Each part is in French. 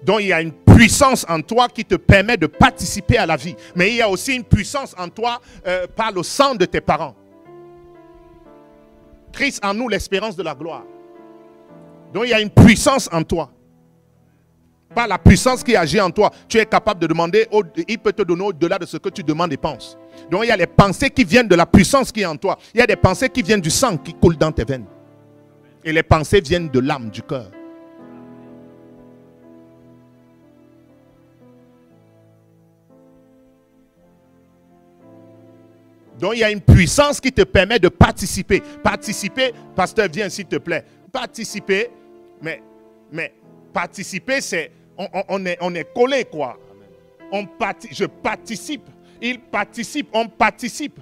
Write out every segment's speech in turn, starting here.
Donc il y a une puissance en toi qui te permet de participer à la vie. Mais il y a aussi une puissance en toi par le sang de tes parents. Christ en nous, l'espérance de la gloire. Donc il y a une puissance en toi. Par la puissance qui agit en toi, tu es capable de demander, il peut te donner au-delà de ce que tu demandes et penses. Donc il y a les pensées qui viennent de la puissance qui est en toi. Il y a des pensées qui viennent du sang qui coule dans tes veines. Et les pensées viennent de l'âme, du cœur. Donc il y a une puissance qui te permet de participer. Participer, pasteur, viens s'il te plaît. Participer, mais participer, c'est... On est collé, quoi. Je participe. Il participe. On participe.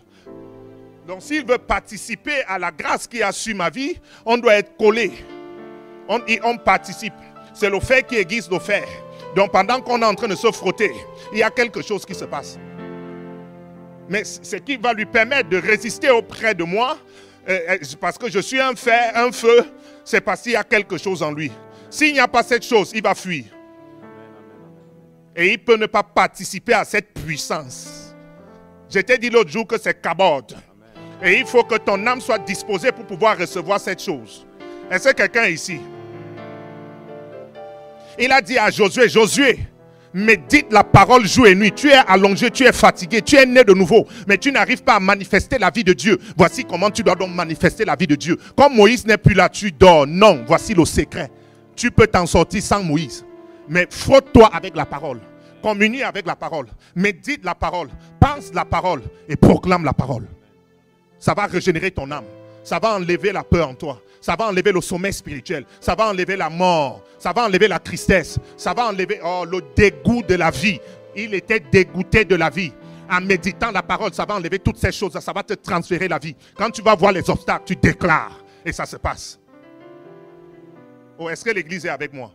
Donc, s'il veut participer à la grâce qui a sur ma vie, on doit être collé. On participe. C'est le fer qui aiguise le fer. Donc, pendant qu'on est en train de se frotter, il y a quelque chose qui se passe. Mais ce qui va lui permettre de résister auprès de moi, parce que je suis un fer, un feu, c'est parce qu'il y a quelque chose en lui. S'il n'y a pas cette chose, il va fuir. Et il peut ne pas participer à cette puissance. Je t'ai dit l'autre jour que c'est cabode. Et il faut que ton âme soit disposée pour pouvoir recevoir cette chose. Est-ce que quelqu'un est ici? Il a dit à Josué, Josué, médite la parole jour et nuit. Tu es allongé, tu es fatigué, tu es né de nouveau. Mais tu n'arrives pas à manifester la vie de Dieu. Voici comment tu dois donc manifester la vie de Dieu. Comme Moïse n'est plus là, tu dors. Non, voici le secret. Tu peux t'en sortir sans Moïse. Mais frotte-toi avec la parole. Communie avec la parole. Médite la parole. Pense la parole. Et proclame la parole. Ça va régénérer ton âme. Ça va enlever la peur en toi. Ça va enlever le sommeil spirituel. Ça va enlever la mort. Ça va enlever la tristesse. Ça va enlever le dégoût de la vie. Il était dégoûté de la vie. En méditant la parole, ça va enlever toutes ces choses. Ça va te transférer la vie. Quand tu vas voir les obstacles, tu déclares. Et ça se passe. Oh, est-ce que l'église est avec moi?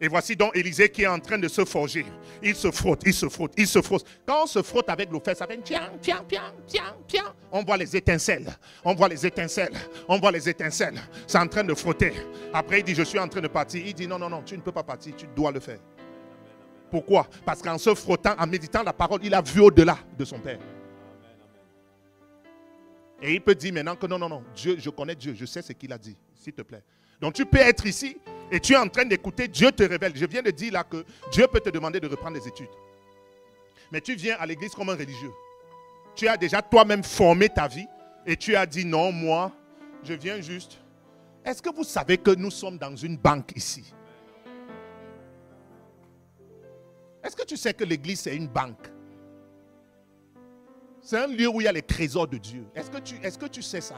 Et voici donc Élisée qui est en train de se forger. Il se frotte, il se frotte, il se frotte. Quand on se frotte avec le fer, ça fait tiens, tiens, tiens, tiens, tiens. On voit les étincelles. On voit les étincelles. On voit les étincelles. C'est en train de frotter. Après, il dit, je suis en train de partir. Il dit, non, non, non, tu ne peux pas partir. Tu dois le faire. Pourquoi? Parce qu'en se frottant, en méditant la parole, il a vu au-delà de son Père. Et il peut dire maintenant que non, non, non, Dieu, je connais Dieu. Je sais ce qu'il a dit. S'il te plaît. Donc tu peux être ici et tu es en train d'écouter, Dieu te révèle. Je viens de dire là que Dieu peut te demander de reprendre les études. Mais tu viens à l'église comme un religieux. Tu as déjà toi-même formé ta vie et tu as dit non, moi, je viens juste. Est-ce que vous savez que nous sommes dans une banque ici? Est-ce que tu sais que l'église c'est une banque? C'est un lieu où il y a les trésors de Dieu. Est-ce que tu sais ça?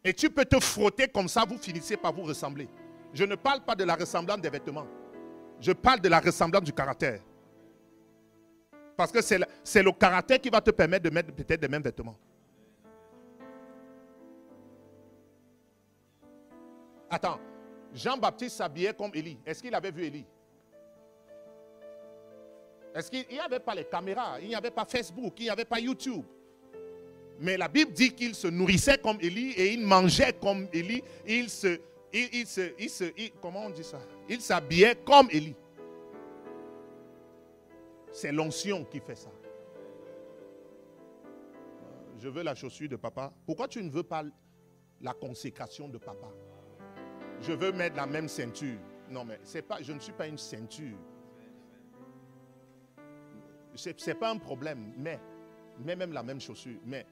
Et tu peux te frotter comme ça, vous finissez par vous ressembler. Je ne parle pas de la ressemblance des vêtements. Je parle de la ressemblance du caractère. Parce que c'est le caractère qui va te permettre de mettre peut-être les mêmes vêtements. Attends, Jean-Baptiste s'habillait comme Élie. Est-ce qu'il avait vu Élie? Est-ce qu'il n'y avait pas les caméras? Il n'y avait pas Facebook, il n'y avait pas YouTube. Mais la Bible dit qu'il se nourrissait comme Élie et il mangeait comme Élie. Comment on dit ça? Il s'habillait comme Élie. C'est l'onction qui fait ça. Je veux la chaussure de papa. Pourquoi tu ne veux pas la consécration de papa? Je veux mettre la même ceinture. Non, mais je ne suis pas une ceinture. Ce n'est pas un problème, mais même la même chaussure. Mais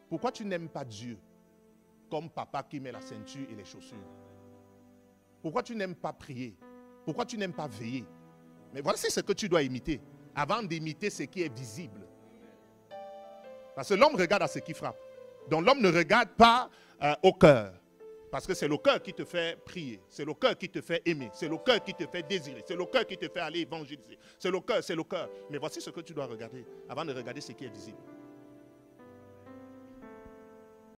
pourquoi tu n'aimes pas Dieu comme papa qui met la ceinture et les chaussures? Pourquoi tu n'aimes pas prier? Pourquoi tu n'aimes pas veiller? Mais voici ce que tu dois imiter. Avant d'imiter ce qui est visible. Parce que l'homme regarde à ce qui frappe. Donc l'homme ne regarde pas au cœur. Parce que c'est le cœur qui te fait prier. C'est le cœur qui te fait aimer. C'est le cœur qui te fait désirer. C'est le cœur qui te fait aller évangéliser. C'est le cœur, c'est le cœur. Mais voici ce que tu dois regarder avant de regarder ce qui est visible.